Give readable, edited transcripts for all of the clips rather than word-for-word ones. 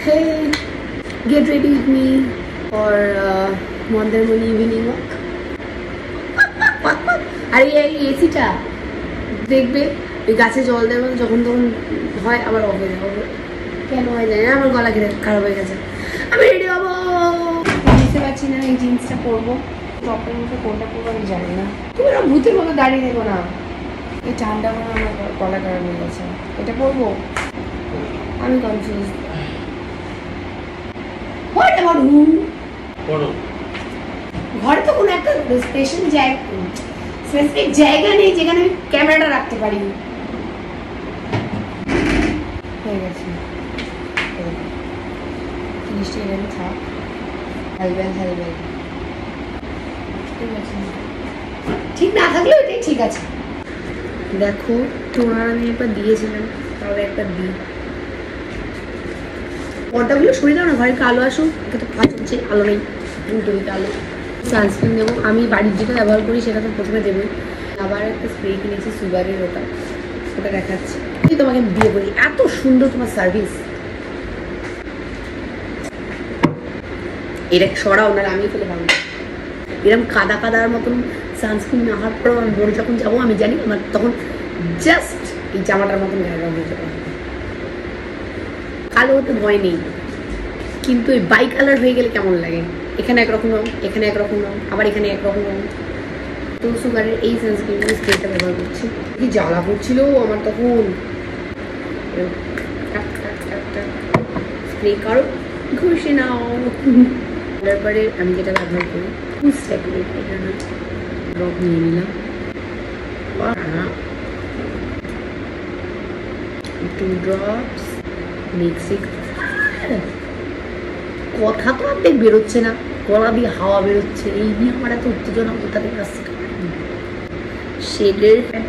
Hey, get ready with me for Mandarmani evening walk. আরে এই এসিটা দেখবে ওই গাছে জল দেবে যখন তখন হয় আবার অফ হয়ে যাবে, কেন হয় জানি না, আমার গলা খারাপ হয়ে গেছে। আমি রেডি হবো, বুঝতে পারছি না এই জিন্সটা পরবো, টপের মধ্যে কোনটা পরবো আমি জানি না। তুমি না ভূতের মতো দাঁড়িয়ে দেবো না, এই ঠান্ডা মনে আমার গলা খারাপ হয়ে গেছে, এটা পরবো আমি কনফিউজ। ঘরে তো কোনো একটা স্পেসিফিক জায়গা নেই যেখানে আমি ক্যামেরাটা রাখতে পারি। হয়ে গেছে জিনিসটা এখানে থাক, হেলবেল ঠিক আছে, ঠিক না থাকলেও এটাই ঠিক আছে। দেখো তোমার আমি একবার দিয়েছিলাম, তাহলে একবার দিই। পর্দাগুলো সরিয়ে দাও না, ঘরে আলো আসুক, এটা তো ফাঁস হচ্ছে, আলো নেই, দুটোই আলো। সানস্ক্রিন দেবো আমি, বাড়ির যেটা ব্যবহার করি সেটা তো প্রথমে দেবো। আবার একটা স্প্রে কিনেছি সুগারের, ওটা দেখাচ্ছি। তোমাকে দিয়ে বলি এত সুন্দর তোমার সার্ভিস, এটা সরাও না আমি ফেলে পাবো। এরকম কাদা কাদার মতন সানস্ক্রিন না হওয়ার পরেও আমি বড় যখন যাবো আমি জানি আমার তখন জাস্ট এই জামাটার মতন জায়গা হয়ে যাবে। কালো হতে ভয় নেই, কিন্তু এই বাই কালার হয়ে গেলে কেমন লাগে, এখানে একরকম রঙ, এখানে একরকম রঙ, আবার এখানে একরকম রঙ। তো সুগারের এই সানস্ক্রিন স্প্রেটা ব্যবহার করছি। কি জ্বালা করছিল আমার তখন, স্প্রে করো ঘষে নাও। তারপরে আমি যেটা ব্যবহার করি রং নিয়ে নিলাম, টু ড্রপস মিক্সিং। কথা তো অর্ধেক বেরোচ্ছে না, গলা দিয়ে হাওয়া বেরোচ্ছে, এই নিয়ে আমার এত উত্তেজনা কোথা থেকে আসছে। শেডের প্যাট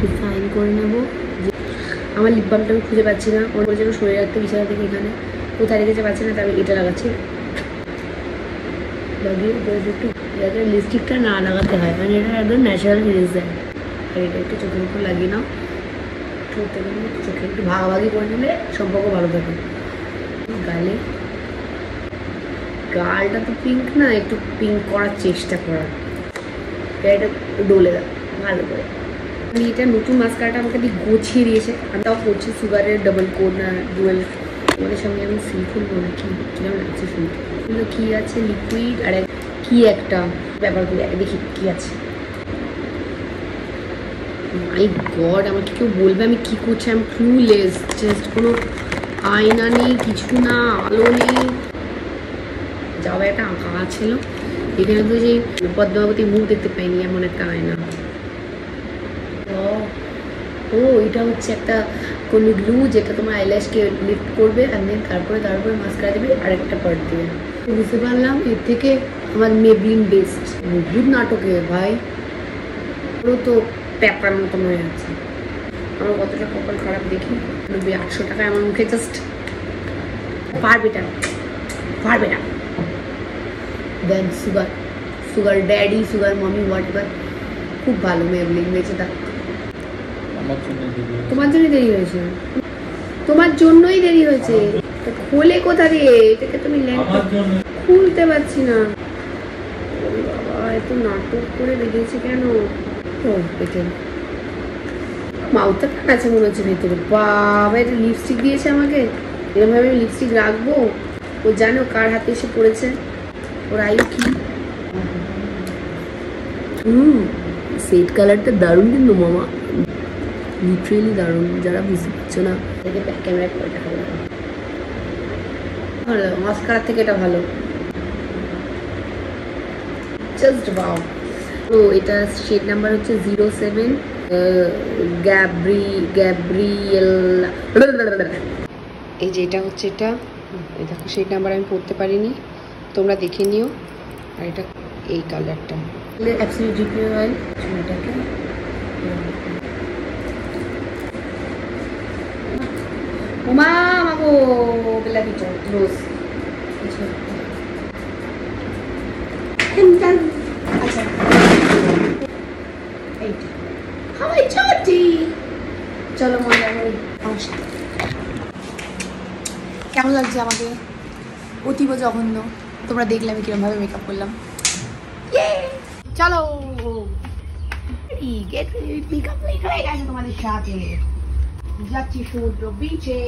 ডিফাইন করে নেবো। আমার লিপ বামটা আমি খুঁজে পাচ্ছি না, ওর যেন সরে রাখতে বিছানা থেকে এখানে কোথায় রেখেছে পাচ্ছি না, তবে এটা লাগাচ্ছি। লাগিয়ে একটু যাতে লিপস্টিকটা না লাগাতে হয়, মানে এটা একদম ন্যাচারাল জিনিস দেয়। আর এটা একটু চোখের উপর লাগিয়ে নাও, চোখে একটু ভাগাভাগি করে নিলে সম্পর্ক ভালো থাকে। গালটা তো পিঙ্ক না, একটু পিঙ্ক করার চেষ্টা করার, এটা ডলে দাও ভালো করে। আমি এটা নতুন মাস্কারাটা আমাকে দিয়ে গুছিয়ে দিয়েছে, আমি তাও করছি সুগারের ডাবল কোড না ডুয়েল। আমাদের সঙ্গে আমি সিল খুলবো না, কি কিরকম লাগছে শুনতে, কিন্তু কী আছে লিকুইড আর কি একটা ব্যবহার করি, আগে দেখি কী আছে। মাই গড, আমাকে কেউ বলবে আমি কী করছি, আমি ক্লুলেস, জাস্ট কোনো আয়না নেই, কিছু না, আলো নেই। যাওয়া একটা আঁকা ছিল এখানে, তো যে পদ্মাবতী মুখ দেখতে পাইনি এমন একটা আয়না। ও এটা হচ্ছে একটা কোনো গ্লু যেটা তোমার আইল্যাশকে লিফট করবে, আর দেন তারপরে মাস্কারা দেবে আরেকটা পার্ট দিয়ে। বুঝতে পারলাম এর থেকে আমার মেবলিন বেস্ট। বহুত নাটকে ভাই, পুরো তো পেপার মতন হয়ে যাচ্ছে। আমার কতটা কপাল খারাপ দেখি, 800 টাকা আমার মুখে জাস্ট পারবে না। দেন সুগার ড্যাডি, সুগার মামি, হোয়াট এভার, খুব ভালো মেবলিন, বেঁচে থাক। তোমার জন্যই দেরি হয়েছে, তোমার জন্যই দেরি হয়েছে। খোলে কোথা দিয়ে, এটাকে তুমি খুলতে পারছি না। বাবা এত নাটক করে বেরিয়েছে কেন? ও পেটেন মাউথটা কাট আছে মনে হচ্ছে ভেতরে। বাবা এটা লিপস্টিক দিয়েছে আমাকে, এরকমভাবে আমি লিপস্টিক রাখবো? ও জানো কার হাতে এসে পড়েছে, ওর আয়ু কি। সেট কালারটা দারুণ কিন্তু মামা, লিটারেলি দারুণ। যারা বুঝতে পারছো না ক্যামেরা করে দেখাবো, ভালো মাস্কারার থেকে এটা ভালো, জাস্ট ওয়াও। তো এটা শেড নাম্বার হচ্ছে 07 গ্যাব্রিয়েল। এই যে এটা হচ্ছে, এটা দেখো শেড নাম্বার আমি পড়তে পারিনি, তোমরা দেখে নিও। আর এটা এই কালারটা অ্যাবসলিউট জিপি অয়েল, এটাকে ওমা মাগো বেলা পিচো রোজ। আচ্ছা এইটা হাওয়াই চটি, চলো মজা করি আমার সাথে। কেমন লাগছে আমাকে? অতীব জঘন্য। তোমরা দেখলে আমি কিরমভাবে মেকআপ করলাম। চলো গেট মেকআপ হয়ে গেছে তোমাদের সাথে। যাচ্ছি সমুদ্র বিচে।